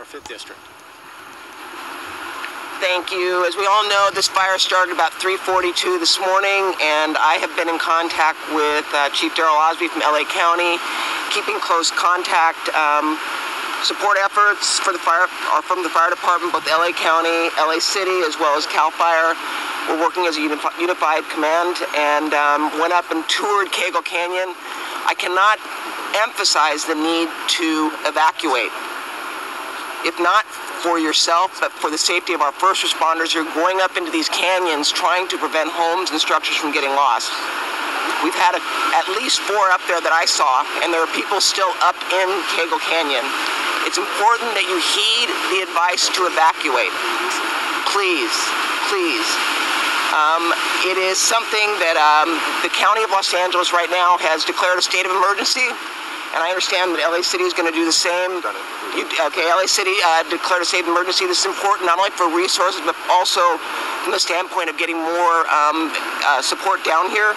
5th district. Thank you. As we all know, this fire started about 3:42 this morning, and I have been in contact with Chief Darrell Osby from LA County, keeping close contact. Support efforts for the fire are from the fire department, both LA County, LA City, as well as CAL FIRE. We're working as a unified command, and went up and toured Cagle Canyon. I cannot emphasize the need to evacuate. If not for yourself, but for the safety of our first responders, you're going up into these canyons trying to prevent homes and structures from getting lost. We've had at least 4 up there that I saw, and there are people still up in Cagle Canyon. It's important that you heed the advice to evacuate. Please, please. It is something that the County of Los Angeles right now has declared a state of emergency. And I understand that LA City is going to do the same. LA City declared a state of emergency. This is important not only for resources, but also from the standpoint of getting more support down here.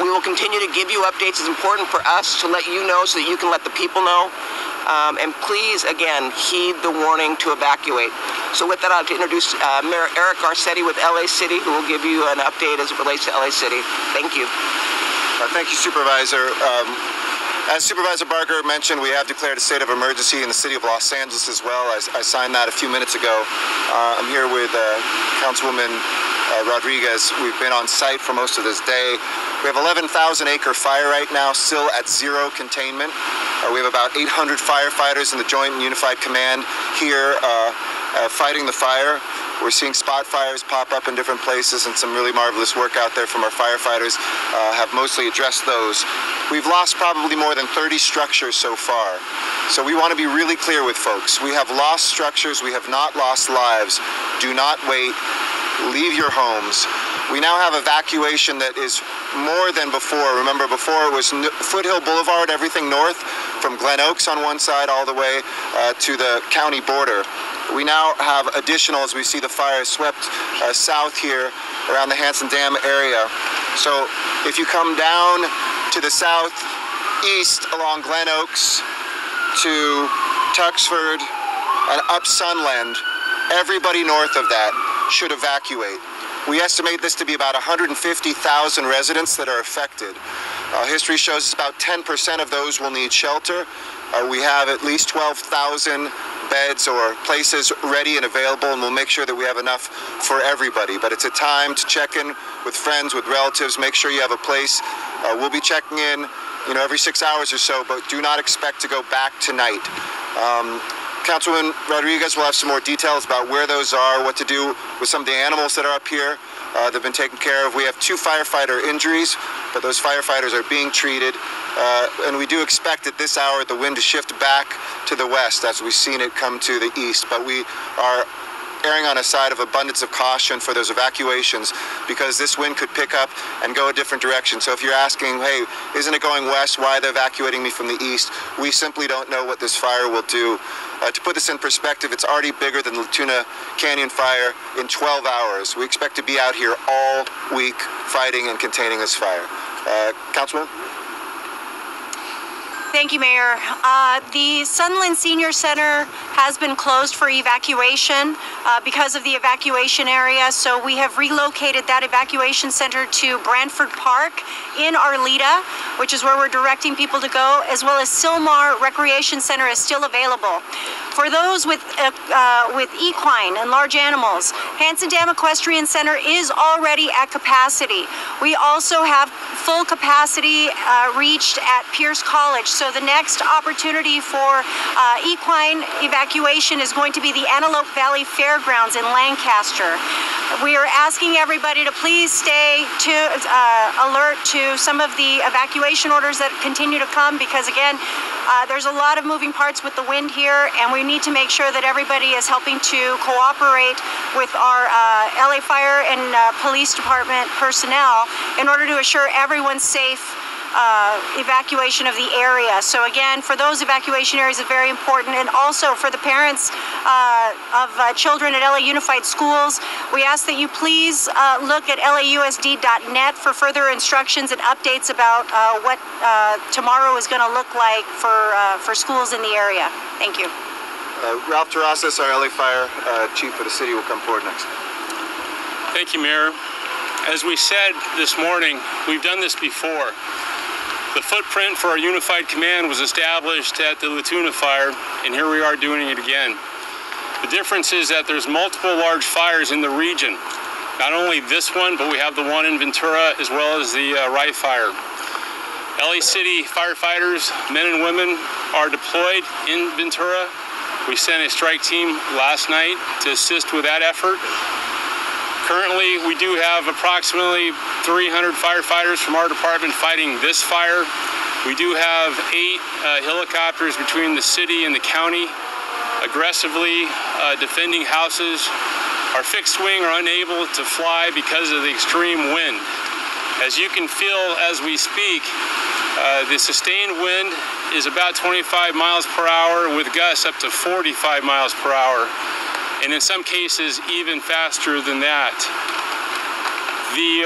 We will continue to give you updates. It's important for us to let you know so that you can let the people know. And please, again, heed the warning to evacuate. So with that, I'd like to introduce Mayor Eric Garcetti with LA City, who will give you an update as it relates to LA City. Thank you. Thank you, Supervisor. As Supervisor Barker mentioned, we have declared a state of emergency in the city of Los Angeles as well. I signed that a few minutes ago. I'm here with Councilwoman Rodriguez. We've been on site for most of this day. We have 11,000-acre fire right now, still at 0 containment. We have about 800 firefighters in the Joint and Unified Command here fighting the fire. We're seeing spot fires pop up in different places, and some really marvelous work out there from our firefighters have mostly addressed those. We've lost probably more than 30 structures so far. So we want to be really clear with folks. We have lost structures. We have not lost lives. Do not wait. Leave your homes. We now have evacuation that is more than before. Remember, before it was Foothill Boulevard, everything north, from Glen Oaks on one side all the way to the county border. We now have additional, as we see the fire swept south here around the Hanson Dam area. So if you come down to the southeast along Glen Oaks to Tuxford and up Sunland, everybody north of that should evacuate. We estimate this to be about 150,000 residents that are affected. History shows us about 10% of those will need shelter. We have at least 12,000 beds or places ready and available, and we'll make sure that we have enough for everybody. But it's a time to check in with friends, with relatives, make sure you have a place. We'll be checking in, every 6 hours or so, but do not expect to go back tonight. Councilwoman Rodriguez will have some more details about where those are, what to do with some of the animals that are up here. They've been taken care of. We have 2 firefighter injuries, but those firefighters are being treated. And we do expect at this hour the wind to shift back to the west as we've seen it come to the east. But we are erring on a side of abundance of caution for those evacuations because this wind could pick up and go a different direction. So if you're asking, hey, isn't it going west? Why are they evacuating me from the east? We simply don't know what this fire will do. To put this in perspective, it's already bigger than the Tuna Canyon fire in 12 hours. We expect to be out here all week fighting and containing this fire. Councilman? Thank you, Mayor. The Sunland Senior Center has been closed for evacuation because of the evacuation area. So we have relocated that evacuation center to Brantford Park in Arleta, which is where we're directing people to go, as well as Sylmar Recreation Center is still available. For those with equine and large animals, Hanson Dam Equestrian Center is already at capacity. We also have full capacity reached at Pierce College. So the next opportunity for equine evacuation is going to be the Antelope Valley Fairgrounds in Lancaster. We are asking everybody to please stay alert to some of the evacuation orders that continue to come because, again, there's a lot of moving parts with the wind here, and we need to make sure that everybody is helping to cooperate with our LA Fire and Police Department personnel in order to assure everyone's safe evacuation of the area. So again, for those evacuation areas, it's very important, and also for the parents of children at LA Unified Schools, we ask that you please look at lausd.net for further instructions and updates about what tomorrow is going to look like for schools in the area. Thank you. Ralph Terrasas, our LA Fire Chief for the city, will come forward next. Thank you, Mayor. As we said this morning, we've done this before. The footprint for our unified command was established at the Latuna fire, and here we are doing it again. The difference is that there's multiple large fires in the region. Not only this one, but we have the one in Ventura as well as the Rye fire. LA City firefighters, men and women, are deployed in Ventura. We sent a strike team last night to assist with that effort. Currently, we do have approximately 300 firefighters from our department fighting this fire. We do have 8 helicopters between the city and the county aggressively defending houses. Our fixed wing are unable to fly because of the extreme wind. As you can feel as we speak, the sustained wind is about 25 miles per hour with gusts up to 45 miles per hour. And in some cases, even faster than that. The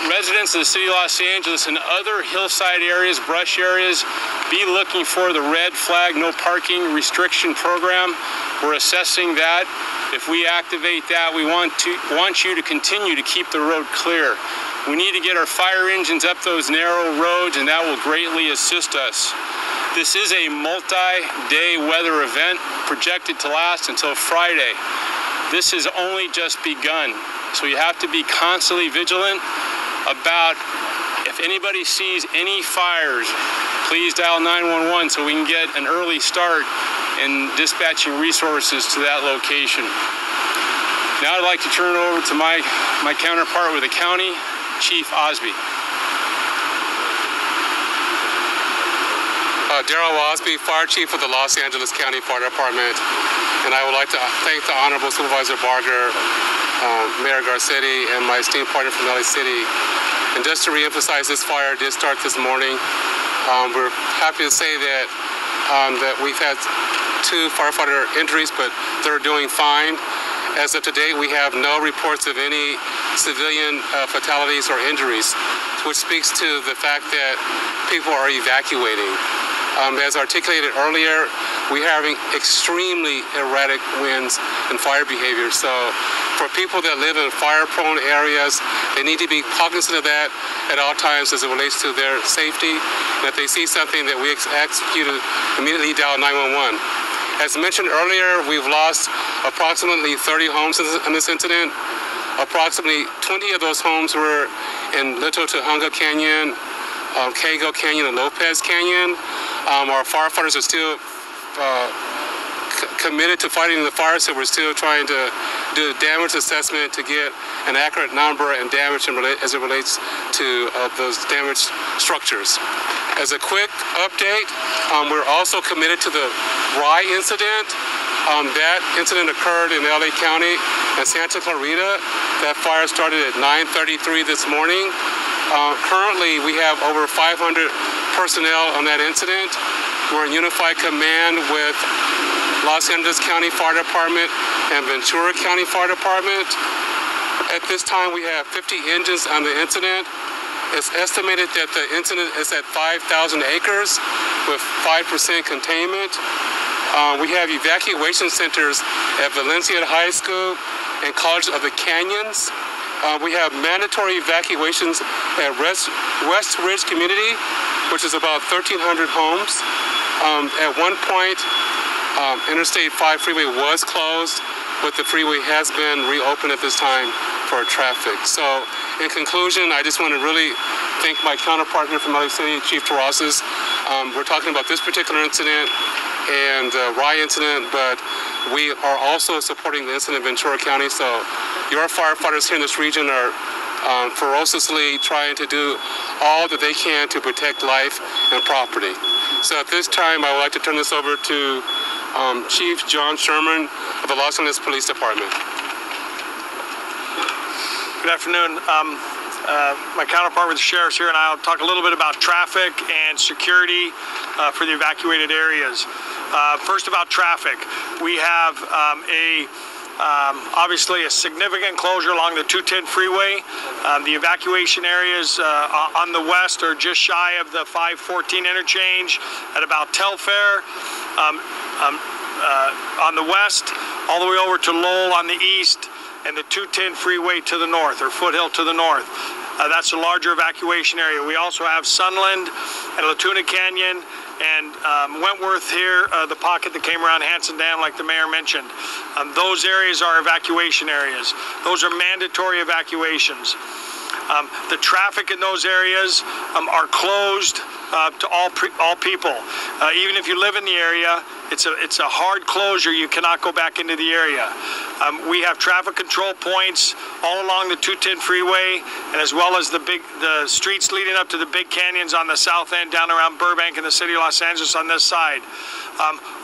residents of the city of Los Angeles and other hillside areas, brush areas, be looking for the red flag, no parking restriction program. We're assessing that. If we activate that, we want you to continue to keep the road clear. We need to get our fire engines up those narrow roads, and that will greatly assist us. This is a multi-day weather event projected to last until Friday. This has only just begun, so you have to be constantly vigilant about if anybody sees any fires, please dial 911 so we can get an early start in dispatching resources to that location. Now I'd like to turn it over to my counterpart with the county, Chief Osby. Darrell Osby, Fire Chief of the Los Angeles County Fire Department, and I would like to thank the Honorable Supervisor Barger, Mayor Garcetti, and my esteemed partner from LA City. And just to reemphasize, this fire did start this morning. We're happy to say that we've had 2 firefighter injuries, but they're doing fine. As of today, we have no reports of any civilian fatalities or injuries, which speaks to the fact that people are evacuating. As articulated earlier, we're having extremely erratic winds and fire behavior. So for people that live in fire-prone areas, they need to be cognizant of that at all times as it relates to their safety. And if they see something that we execute, immediately dial 911. As mentioned earlier, we've lost approximately 30 homes in this incident. Approximately 20 of those homes were in Little Tujunga Canyon, Cago Canyon, and Lopez Canyon. Our firefighters are still committed to fighting the fire, so we're still trying to do a damage assessment to get an accurate number and damage as it relates to those damaged structures. As a quick update, we're also committed to the Rye incident. That incident occurred in LA County and Santa Clarita. That fire started at 9:33 this morning. Currently, we have over 500 personnel on that incident. We're in unified command with Los Angeles County Fire Department and Ventura County Fire Department. At this time, we have 50 engines on the incident. It's estimated that the incident is at 5,000 acres with 5% containment. We have evacuation centers at Valencia High School and College of the Canyons. We have mandatory evacuations at West Ridge Community, which is about 1,300 homes. At one point, Interstate 5 freeway was closed, but the freeway has been reopened at this time for traffic. So in conclusion, I just want to really thank my counterpart here from LA City, Chief Terrasas. We're talking about this particular incident and the Rye incident, but we are also supporting the incident in Ventura County. So your firefighters here in this region are ferociously trying to do all that they can to protect life and property. So at this time, I would like to turn this over to Chief John Sherman of the Los Angeles Police Department. Good afternoon. my counterpart with the sheriffs here and I will talk a little bit about traffic and security for the evacuated areas. First, about traffic. We have obviously a significant closure along the 210 freeway. The evacuation areas on the west are just shy of the 514 interchange at about Telfair. On the west, all the way over to Lowell on the east, and the 210 freeway to the north, or Foothill to the north. That's a larger evacuation area. We also have Sunland and Latuna Canyon and Wentworth here, the pocket that came around Hanson Dam, like the mayor mentioned. Those areas are evacuation areas. Those are mandatory evacuations. The traffic in those areas are closed to all people. Even if you live in the area, it's a hard closure. You cannot go back into the area. We have traffic control points all along the 210 freeway, and as well as the streets leading up to the big canyons on the south end, down around Burbank and the city of Los Angeles on this side.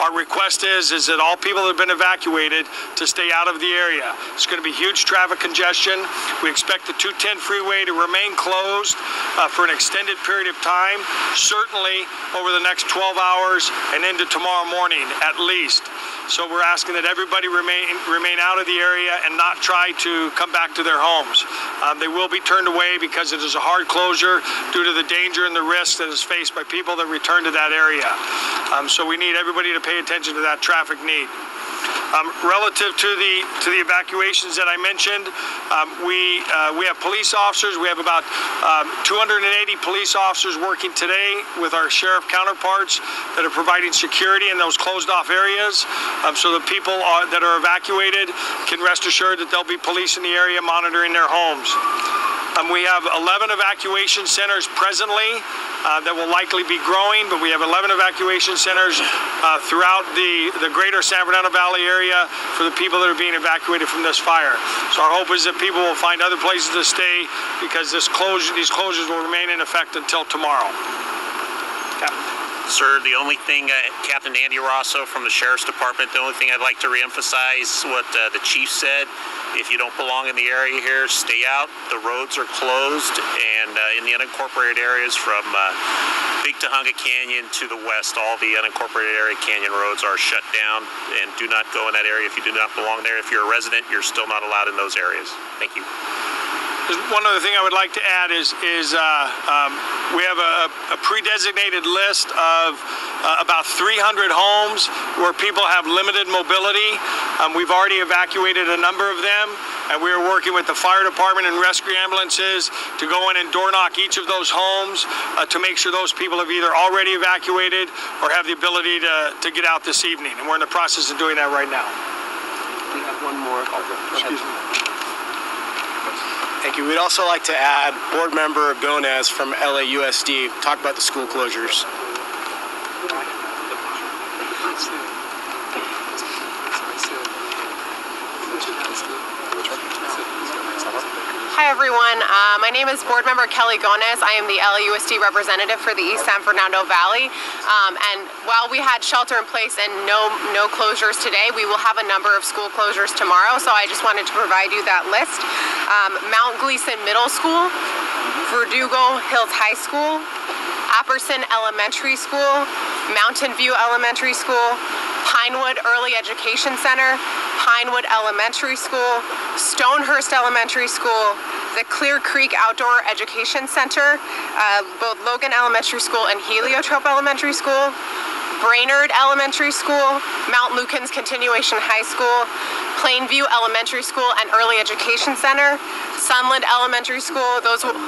Our request is that all people that have been evacuated to stay out of the area. It's going to be huge traffic congestion. We expect the 210 freeway to remain closed for an extended period of time, certainly over the next 12 hours and into tomorrow morning at least. So we're asking that everybody remain out of the area and not try to come back to their homes. They will be turned away because it is a hard closure due to the danger and the risk that is faced by people that return to that area. So we need everybody to pay attention to that traffic need. Relative to the evacuations that I mentioned, we have police officers. We have about 280 police officers working today with our sheriff counterparts that are providing security in those closed off areas, so the people that are evacuated can rest assured that there'll be police in the area monitoring their homes. We have 11 evacuation centers presently that will likely be growing, but we have 11 evacuation centers throughout the greater San Fernando Valley area for the people that are being evacuated from this fire. So our hope is that people will find other places to stay because these closures will remain in effect until tomorrow. Captain. Sir, the only thing, Captain Andy Rosso from the Sheriff's Department, the only thing I'd like to reemphasize what the chief said. If you don't belong in the area here, stay out. The roads are closed, and in the unincorporated areas from Big Tujunga Canyon to the west, all the unincorporated area canyon roads are shut down, and do not go in that area if you do not belong there. If you're a resident, you're still not allowed in those areas. Thank you. One other thing I would like to add is we have a pre-designated list of about 300 homes where people have limited mobility. We've already evacuated a number of them, and we are working with the fire department and rescue ambulances to go in and door knock each of those homes to make sure those people have either already evacuated or have the ability to get out this evening. And we're in the process of doing that right now. We have one more. Excuse me. Thank you. We'd also like to add Board Member Gomez from LAUSD talk about the school closures. Hi everyone, my name is Board Member Kelly Gomez. I am the LAUSD representative for the East San Fernando Valley. And while we had shelter in place and no closures today, we will have a number of school closures tomorrow, so I just wanted to provide you that list. Mount Gleason Middle School, Verdugo Hills High School, Apperson Elementary School, Mountain View Elementary School, Pinewood Early Education Center, Pinewood Elementary School, Stonehurst Elementary School, the Clear Creek Outdoor Education Center, both Logan Elementary School and Heliotrope Elementary School, Brainerd Elementary School, Mount Lukens Continuation High School, Plainview Elementary School and Early Education Center, Sunland Elementary School. Those will...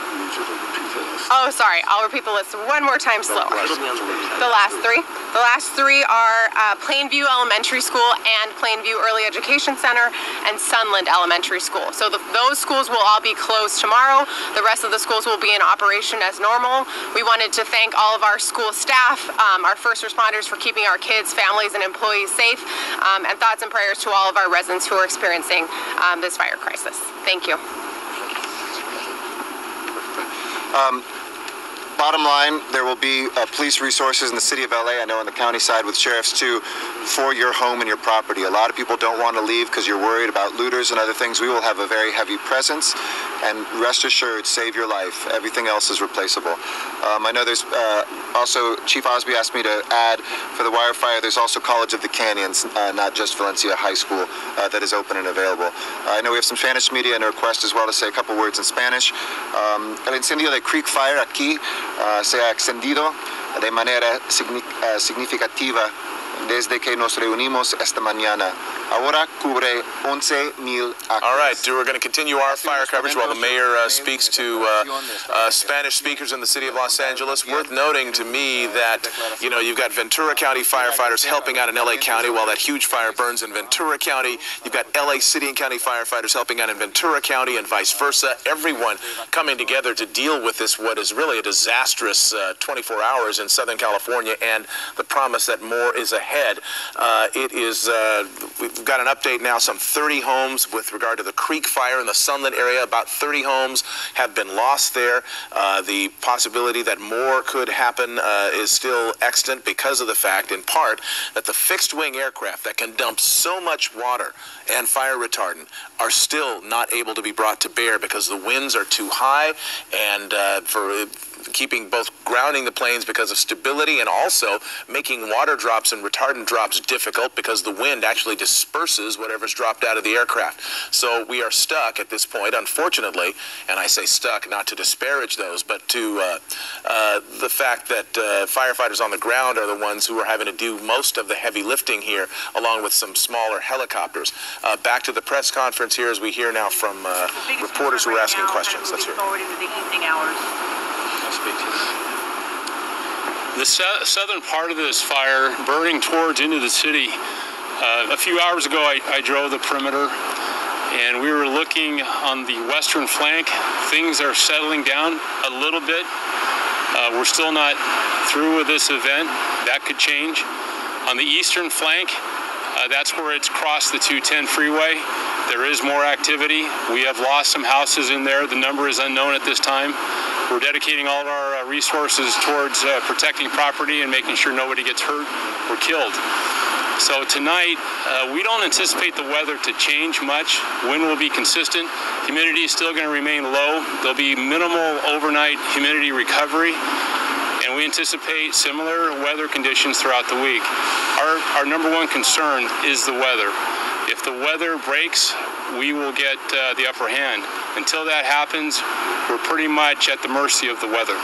Oh, sorry, I'll repeat the list one more time slower. The last three. The last three are Plainview Elementary School and Plainview Early Education Center and Sunland Elementary School. So those schools will all be closed tomorrow. The rest of the schools will be in operation as normal. We wanted to thank all of our school staff, our first responders for keeping our kids, families, and employees safe, and thoughts and prayers to all of our residents who are experiencing this fire crisis. Thank you. Bottom line, there will be police resources in the city of LA, I know on the county side with sheriffs too, for your home and your property. A lot of people don't want to leave because you're worried about looters and other things. We will have a very heavy presence, and rest assured, save your life. Everything else is replaceable. I know there's also, Chief Osby asked me to add, for the wire fire, there's also College of the Canyons, not just Valencia High School, that is open and available. I know we have some Spanish media and a request as well to say a couple words in Spanish. El incendio de Creek Fire aquí se ha extendido de manera significativa desde que nos reunimos esta mañana. Ahora cubre 11,000 acres. All right, we're going to continue our fire coverage while the mayor speaks to Spanish speakers in the city of Los Angeles. Worth noting to me that, you know, you've got Ventura County firefighters helping out in LA County while that huge fire burns in Ventura County. You've got LA City and County firefighters helping out in Ventura County and vice versa. Everyone coming together to deal with this, what is really a disastrous 24 hours in Southern California, and the promise that more is ahead. We've got an update now, some 30 homes with regard to the Creek Fire in the Sunland area. About 30 homes have been lost there. The possibility that more could happen is still extant because of the fact, in part, that the fixed-wing aircraft that can dump so much water and fire retardant are still not able to be brought to bear because the winds are too high, and for keeping both grounding the planes because of stability and also making water drops and retardant drops difficult because the wind actually disperses whatever's dropped out of the aircraft. So we are stuck at this point, unfortunately, and I say stuck not to disparage those, but to the fact that firefighters on the ground are the ones who are having to do most of the heavy lifting here, along with some smaller helicopters. Back to the press conference here as we hear now from reporters who are asking questions. Let's hear it. Forward into the evening hours. The southern part of this fire burning towards into the city. A few hours ago I drove the perimeter and we were looking on the western flank. Things are settling down a little bit. We're still not through with this event. That could change. On the eastern flank, that's where it's crossed the 210 freeway. There is more activity. We have lost some houses in there. The number is unknown at this time. We're dedicating all of our resources towards protecting property and making sure nobody gets hurt or killed. So tonight, we don't anticipate the weather to change much. Wind will be consistent. Humidity is still going to remain low. There'll be minimal overnight humidity recovery, and we anticipate similar weather conditions throughout the week. Our number one concern is the weather. If the weather breaks, we will get the upper hand. Until that happens, we're pretty much at the mercy of the weather.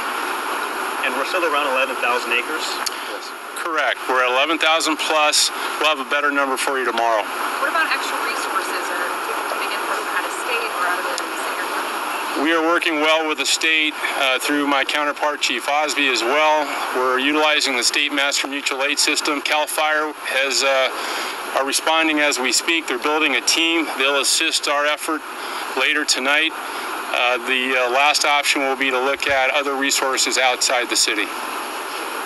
And we're still around 11,000 acres? Yes. Correct. We're at 11,000 plus. We'll have a better number for you tomorrow. What about extra resources or people coming in from out of state or out of the city? We are working well with the state through my counterpart, Chief Osby, as well. We're utilizing the state master mutual aid system. CAL FIRE are responding as we speak. They're building a team. They'll assist our effort later tonight. The last option will be to look at other resources outside the city.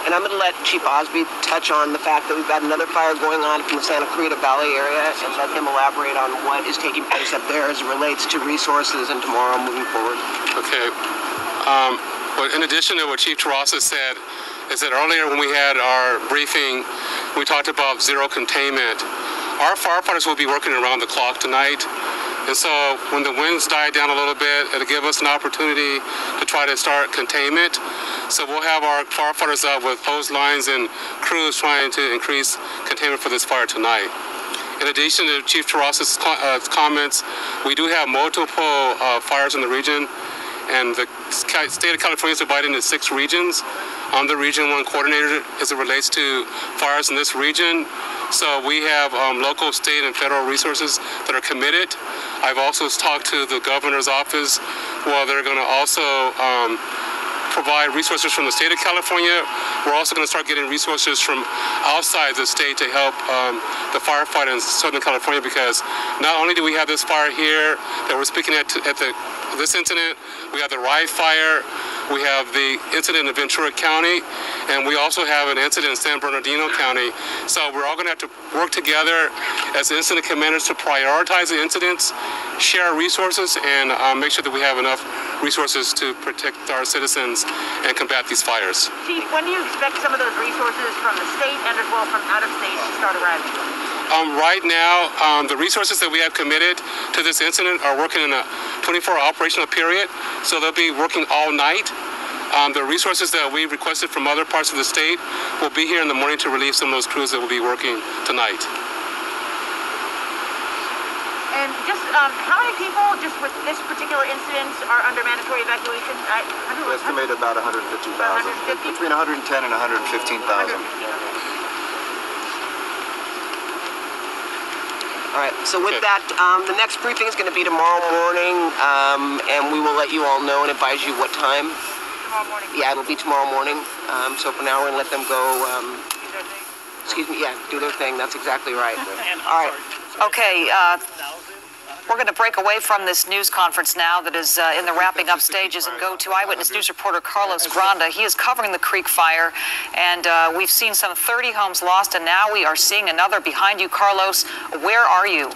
And I'm going to let Chief Osby touch on the fact that we've got another fire going on in the Santa Clarita Valley area, and let him elaborate on what is taking place up there as it relates to resources and tomorrow moving forward. Okay. Well, in addition to what Chief Terrasa said, is that earlier when we had our briefing, we talked about zero containment. Our firefighters will be working around the clock tonight. And so when the winds die down a little bit, it'll give us an opportunity to try to start containment. So we'll have our firefighters out with hose lines and crews trying to increase containment for this fire tonight. In addition to Chief Terrasa's comments, we do have multiple fires in the region, and the state of California is divided into 6 regions. I'm the Region 1 coordinator as it relates to fires in this region. So we have local, state, and federal resources that are committed. I've also talked to the governor's office. Well, they're going to also provide resources from the state of California. We're also going to start getting resources from outside the state to help the firefight in Southern California, because not only do we have this fire here that we're speaking at this incident, we have the Rye fire, We have the incident in Ventura County, and we also have an incident in San Bernardino County. So we're all going to have to work together as incident commanders to prioritize the incidents, share resources, and make sure that we have enough resources to protect our citizens and combat these fires. Chief, when do you expect some of those resources from the state and as well from out of state to start arriving? Right now, the resources that we have committed to this incident are working in a 24-hour operational period, so they'll be working all night. The resources that we requested from other parts of the state will be here in the morning to relieve some of those crews that will be working tonight. And just how many people, just with this particular incident, are under mandatory evacuation? We estimate about 150,000. 150? Between 110 and 115,000. All right, so with that, the next briefing is going to be tomorrow morning, and we will let you all know and advise you what time. Tomorrow morning? Yeah, it'll be tomorrow morning. So for now, we're going to let them go, excuse me, yeah, do their thing. That's exactly right. All right. Okay, we're going to break away from this news conference now that is in the wrapping up stages and go to Eyewitness News reporter Carlos Granda. He is covering the creek fire, and we've seen some 30 homes lost, and now we are seeing another behind you. Carlos, where are you?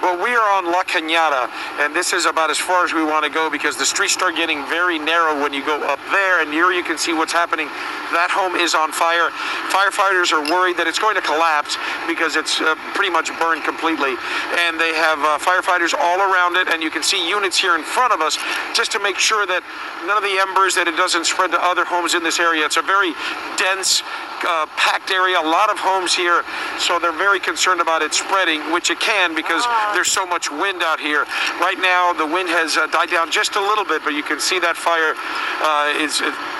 Well, we are on La Cañada, and this is about as far as we want to go because the streets start getting very narrow when you go up there, and here you can see what's happening. That home is on fire. Firefighters are worried that it's going to collapse because it's pretty much burned completely, and they have firefighters all around it, and you can see units here in front of us just to make sure that none of the embers, that it doesn't spread to other homes in this area. It's a very dense, packed area, a lot of homes here, so they're very concerned about it spreading, which it can because there's so much wind out here. Right now, the wind has died down just a little bit, but you can see that fire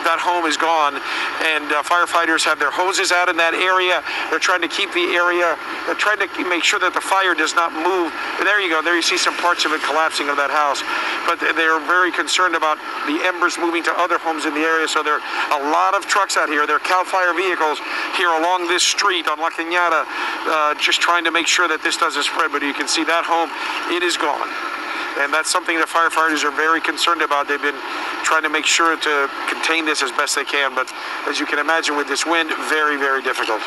that home is gone, and firefighters have their hoses out in that area. They're trying to keep the area, they're trying to make sure that the fire does not move. And there you go, there you see some parts of it collapsing of that house. But they're very concerned about the embers moving to other homes in the area, so there are a lot of trucks out here. There are CAL FIRE vehicles here along this street on La Cañada, just trying to make sure that this doesn't spread. But you can see that home, it is gone. And that's something that firefighters are very concerned about. They've been trying to make sure to contain this as best they can, but as you can imagine with this wind, very, very difficult.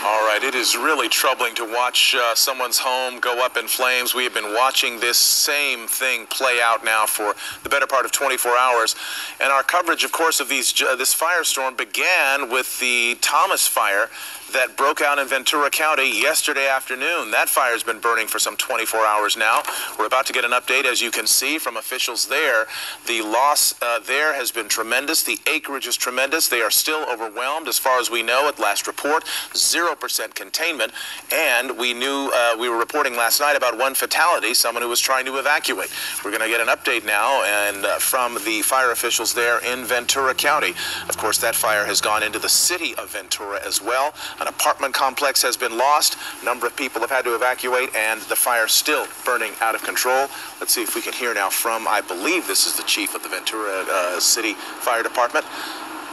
All right, it is really troubling to watch someone's home go up in flames. We have been watching this same thing play out now for the better part of 24 hours. And our coverage, of course, of this firestorm began with the Thomas fire that broke out in Ventura County yesterday afternoon. That fire's been burning for some 24 hours now. We're about to get an update, as you can see, from officials there. The loss there has been tremendous. The acreage is tremendous. They are still overwhelmed, as far as we know at last report. 0% containment. And we knew, we were reporting last night about one fatality, someone who was trying to evacuate. We're going to get an update now and from the fire officials there in Ventura County. Of course, that fire has gone into the city of Ventura as well. An apartment complex has been lost. A number of people have had to evacuate, and the fire still burning out of control. Let's see if we can hear now from, I believe this is the chief of the Ventura City Fire Department.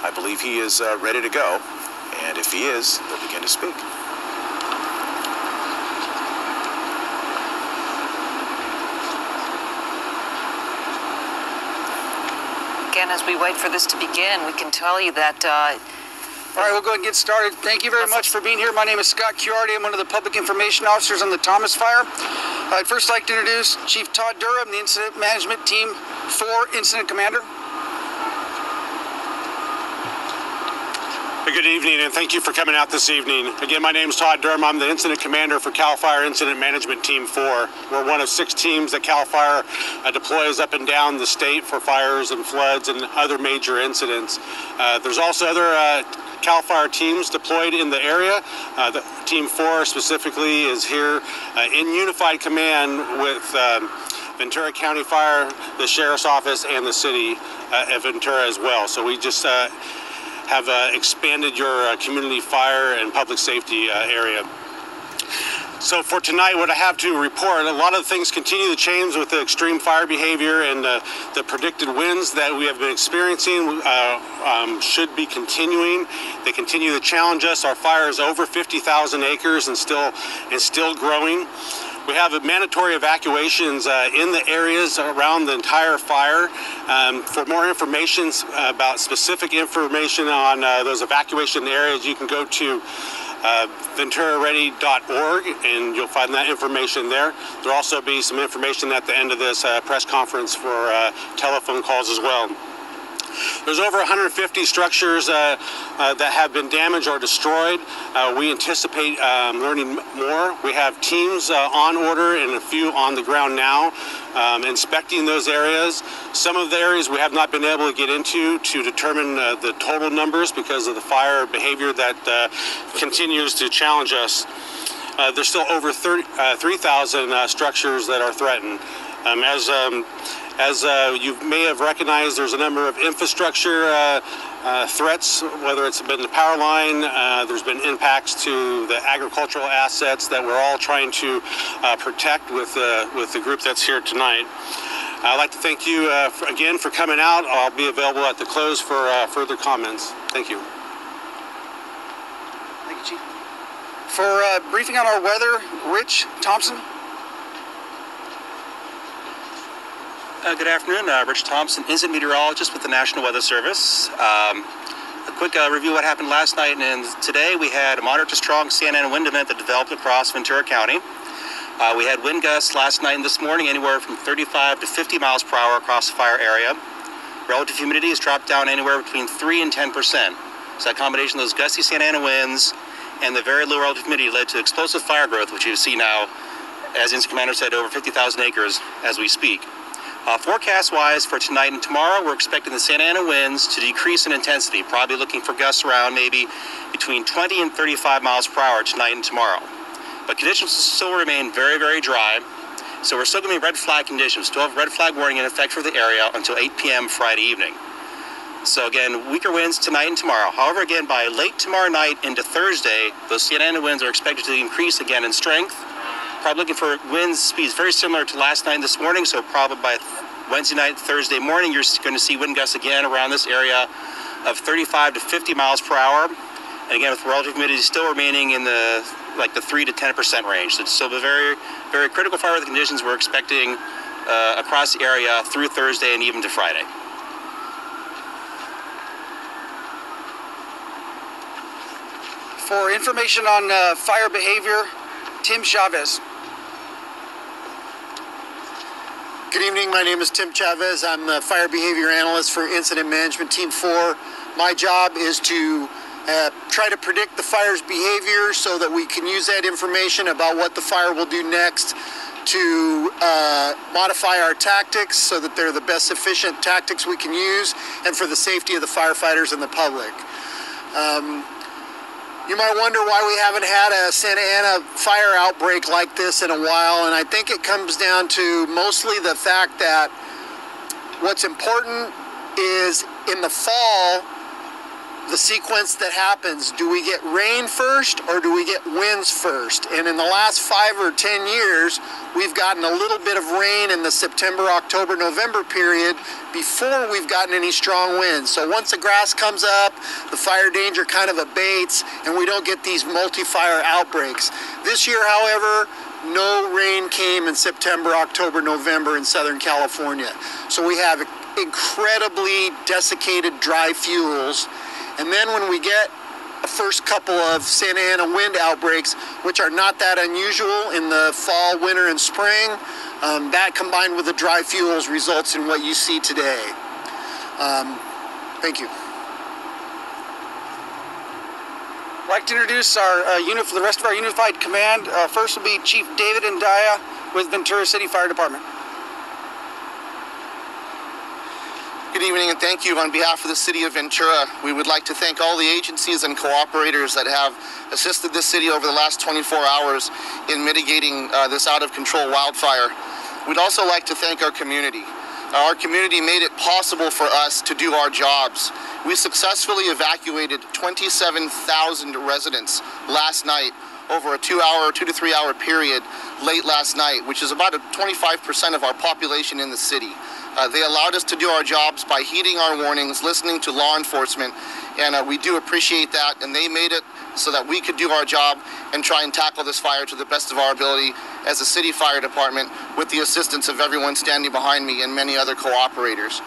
I believe he is ready to go, and if he is, he'll begin to speak. Again, as we wait for this to begin, we can tell you that all right, we'll go ahead and get started. Thank you very much for being here. My name is Scott Chiardi. I'm one of the public information officers on the Thomas Fire. I'd first like to introduce Chief Todd Durham, the Incident Management Team 4 Incident Commander. Good evening, and thank you for coming out this evening. Again, my name is Todd Durham. I'm the Incident Commander for CAL FIRE Incident Management Team 4. We're one of 6 teams that CAL FIRE deploys up and down the state for fires and floods and other major incidents. There's also other CAL FIRE teams deployed in the area. The Team 4 specifically is here in unified command with Ventura County Fire, the Sheriff's Office, and the City of Ventura as well. So we just have expanded your community fire and public safety area. So for tonight, what I have to report, a lot of things continue to change with the extreme fire behavior, and the predicted winds that we have been experiencing should be continuing. They continue to challenge us. Our fire is over 50,000 acres and still growing. We have mandatory evacuations in the areas around the entire fire. For more information about specific information on those evacuation areas, you can go to venturaready.org, and you'll find that information there. There'll also be some information at the end of this press conference for telephone calls as well. There's over 150 structures that have been damaged or destroyed. We anticipate learning more. We have teams on order and a few on the ground now inspecting those areas. Some of the areas we have not been able to get into to determine the total numbers because of the fire behavior that continues to challenge us. There's still over 3,000 structures that are threatened. As you may have recognized, there's a number of infrastructure threats, whether it's been the power line, there's been impacts to the agricultural assets that we're all trying to protect with the group that's here tonight. I'd like to thank you again for coming out. I'll be available at the close for further comments. Thank you. Thank you, Chief. For briefing on our weather, Rich Thompson. Good afternoon, Rich Thompson, incident meteorologist with the National Weather Service. A quick review of what happened last night and today. We had a moderate to strong Santa Ana wind event that developed across Ventura County. We had wind gusts last night and this morning anywhere from 35 to 50 miles per hour across the fire area. Relative humidity has dropped down anywhere between 3 and 10%. So that combination of those gusty Santa Ana winds and the very low relative humidity led to explosive fire growth, which you see now, as Incident Commander said, over 50,000 acres as we speak. Forecast-wise for tonight and tomorrow, we're expecting the Santa Ana winds to decrease in intensity, probably looking for gusts around maybe between 20 and 35 miles per hour tonight and tomorrow. But conditions will still remain very, very dry, so we're still going to be red flag conditions. Still have red flag warning in effect for the area until 8 p.m. Friday evening. So again, weaker winds tonight and tomorrow. However, again, by late tomorrow night into Thursday, those Santa Ana winds are expected to increase again in strength. Probably looking for wind speeds very similar to last night and this morning, so probably by Wednesday night, Thursday morning, you're going to see wind gusts again around this area of 35 to 50 miles per hour. And again, with relative humidity still remaining in the 3 to 10% range. So it's still a very, very critical fire weather conditions we're expecting across the area through Thursday and even to Friday. For information on fire behavior, Tim Chavez. Good evening, my name is Tim Chavez. I'm the Fire Behavior Analyst for Incident Management Team 4. My job is to try to predict the fire's behavior so that we can use that information about what the fire will do next to modify our tactics so that they're the best efficient tactics we can use and for the safety of the firefighters and the public. You might wonder why we haven't had a Santa Ana fire outbreak like this in a while, and I think it comes down to mostly the fact that what's important is in the fall, the sequence that happens. Do we get rain first or do we get winds first? And in the last 5 or 10 years, we've gotten a little bit of rain in the September, October, November period before we've gotten any strong winds. So once the grass comes up, the fire danger kind of abates and we don't get these multi-fire outbreaks. This year, however, no rain came in September, October, November in Southern California. So we have incredibly desiccated dry fuels. And then when we get a first couple of Santa Ana wind outbreaks, which are not that unusual in the fall, winter, and spring, that combined with the dry fuels results in what you see today. Thank you. I'd like to introduce our the rest of our unified command. First will be Chief David Ndaya with Ventura City Fire Department. Good evening and thank you on behalf of the City of Ventura. We would like to thank all the agencies and cooperators that have assisted this city over the last 24 hours in mitigating this out-of-control wildfire. We'd also like to thank our community. Our community made it possible for us to do our jobs. We successfully evacuated 27,000 residents last night over a 2 to 3 hour period late last night, which is about 25% of our population in the city. They allowed us to do our jobs by heeding our warnings, listening to law enforcement, and we do appreciate that, and they made it so that we could do our job and try and tackle this fire to the best of our ability as a city fire department with the assistance of everyone standing behind me and many other cooperators.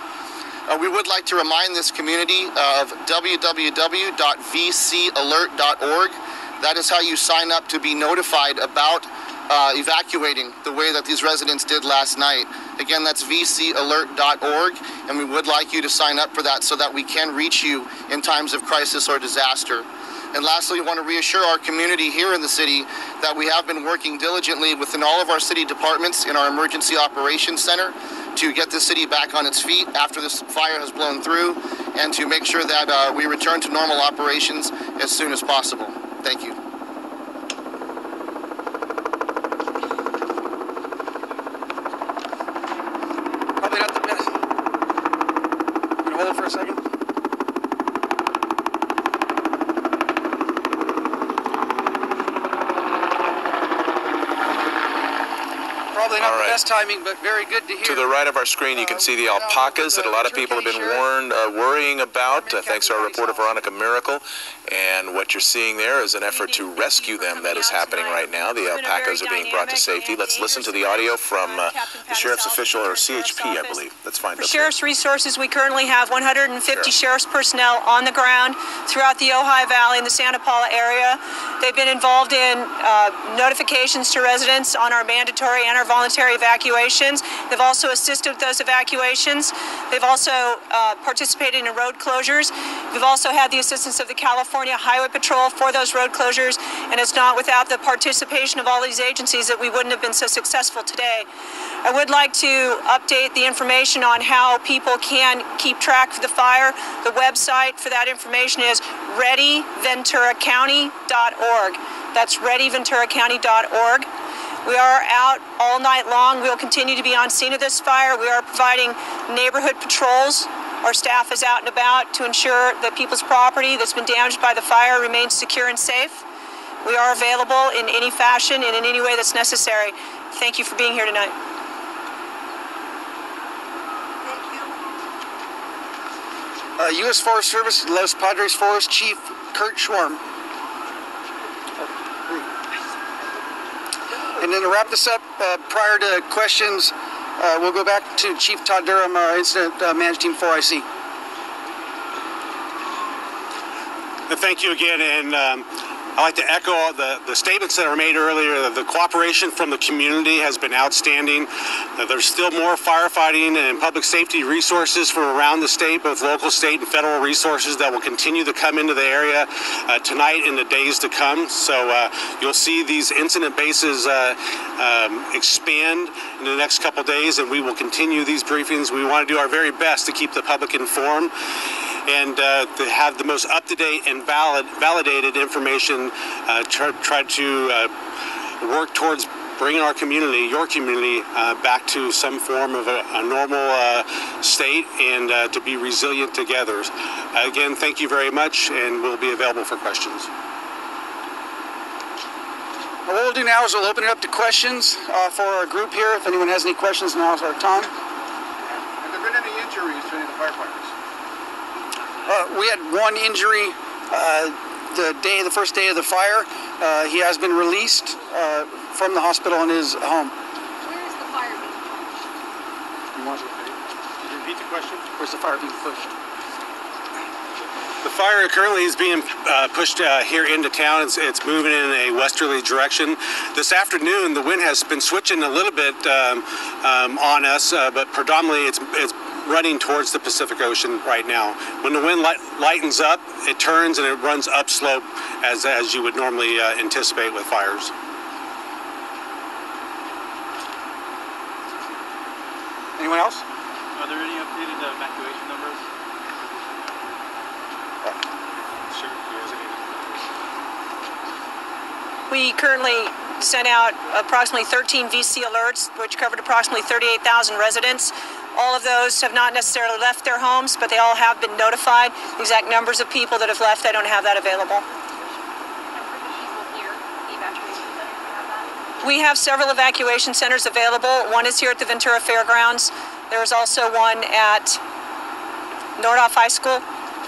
We would like to remind this community of www.vcalert.org. That is how you sign up to be notified about evacuating the way that these residents did last night. Again, that's vcalert.org, and we would like you to sign up for that so that we can reach you in times of crisis or disaster. And lastly, we want to reassure our community here in the city that we have been working diligently within all of our city departments in our Emergency Operations Center to get the city back on its feet after this fire has blown through, and to make sure that we return to normal operations as soon as possible. Thank you. Probably not the best. You gonna hold it for a second? Probably not the best timing, but very good to hear. To the right of our screen, you can see the alpacas that a lot of people have been worrying about, thanks to our reporter Veronica Miracle. And what you're seeing there is an effort to rescue them that is happening right now. The alpacas are being brought to safety. Let's listen to the audio from the sheriff's official, or CHP, I believe. Let's find out. For Sheriff's Resources, we currently have 150 sheriff's personnel on the ground throughout the Ojai Valley and the Santa Paula area. They've been involved in notifications to residents on our mandatory and our voluntary evacuations. They've also assisted with those evacuations. They've also participated in road closures. We've also had the assistance of the California Highway Patrol for those road closures, and it's not without the participation of all these agencies that we wouldn't have been so successful today. I would like to update the information on how people can keep track of the fire. The website for that information is readyventuracounty.org. That's readyventuracounty.org. We are out all night long. We'll continue to be on scene of this fire. We are providing neighborhood patrols. Our staff is out and about to ensure that people's property that's been damaged by the fire remains secure and safe. We are available in any fashion and in any way that's necessary. Thank you for being here tonight. U.S. Forest Service, Los Padres Forest Chief Kurt Schwarm. And then to wrap this up, prior to questions, we'll go back to Chief Todd Durham, Incident Management Team 4IC. Thank you again, and I'd like to echo the statements that were made earlier. The cooperation from the community has been outstanding. There's still more firefighting and public safety resources from around the state, both local, state, and federal resources that will continue to come into the area tonight and the days to come. So you'll see these incident bases expand in the next couple days, and we will continue these briefings. We want to do our very best to keep the public informed and to have the most up-to-date and validated information, try to work towards bringing our community, your community, back to some form of a normal state, and to be resilient together. Again, thank you very much, and we'll be available for questions. What we'll do now is we'll open it up to questions for our group here. If anyone has any questions, now is our time. Have there been any injuries to any of the firefighters? We had one injury the first day of the fire. He has been released from the hospital in his home. Where is the fire being pushed? You want to repeat the question? Where's the fire being pushed? The fire currently is being pushed here into town. It's moving in a westerly direction. This afternoon, the wind has been switching a little bit on us, but predominantly it's running towards the Pacific Ocean right now. When the wind lightens up, it turns and it runs upslope as you would normally anticipate with fires. Anyone else? Are there any updated evacuation numbers? We currently sent out approximately 13 VC alerts, which covered approximately 38,000 residents. All of those have not necessarily left their homes, but they all have been notified. The exact numbers of people that have left, I don't have that available. We have several evacuation centers available. One is here at the Ventura Fairgrounds. There is also one at Nordhoff High School,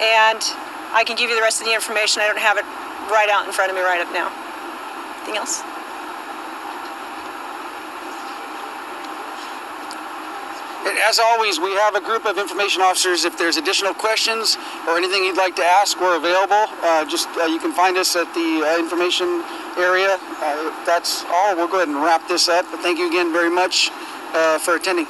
and I can give you the rest of the information. I don't have it right out in front of me right up now. Anything else? And as always, we have a group of information officers. If there's additional questions or anything you'd like to ask, we're available. You can find us at the information area. If that's all, we'll go ahead and wrap this up. But thank you again very much for attending.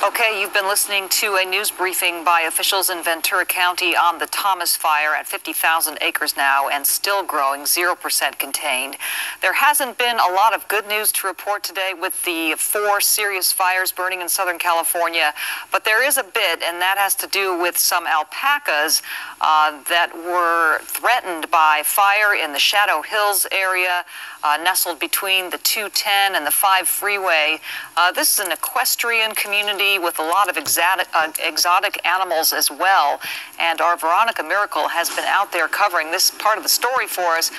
Okay, you've been listening to a news briefing by officials in Ventura County on the Thomas Fire at 50,000 acres now and still growing, 0% contained. There hasn't been a lot of good news to report today with the 4 serious fires burning in Southern California, but there is a bit, and that has to do with some alpacas that were threatened by fire in the Shadow Hills area, nestled between the 210 and the 5 freeway. This is an equestrian community with a lot of exotic animals as well. And our Veronica Miracle has been out there covering this part of the story for us.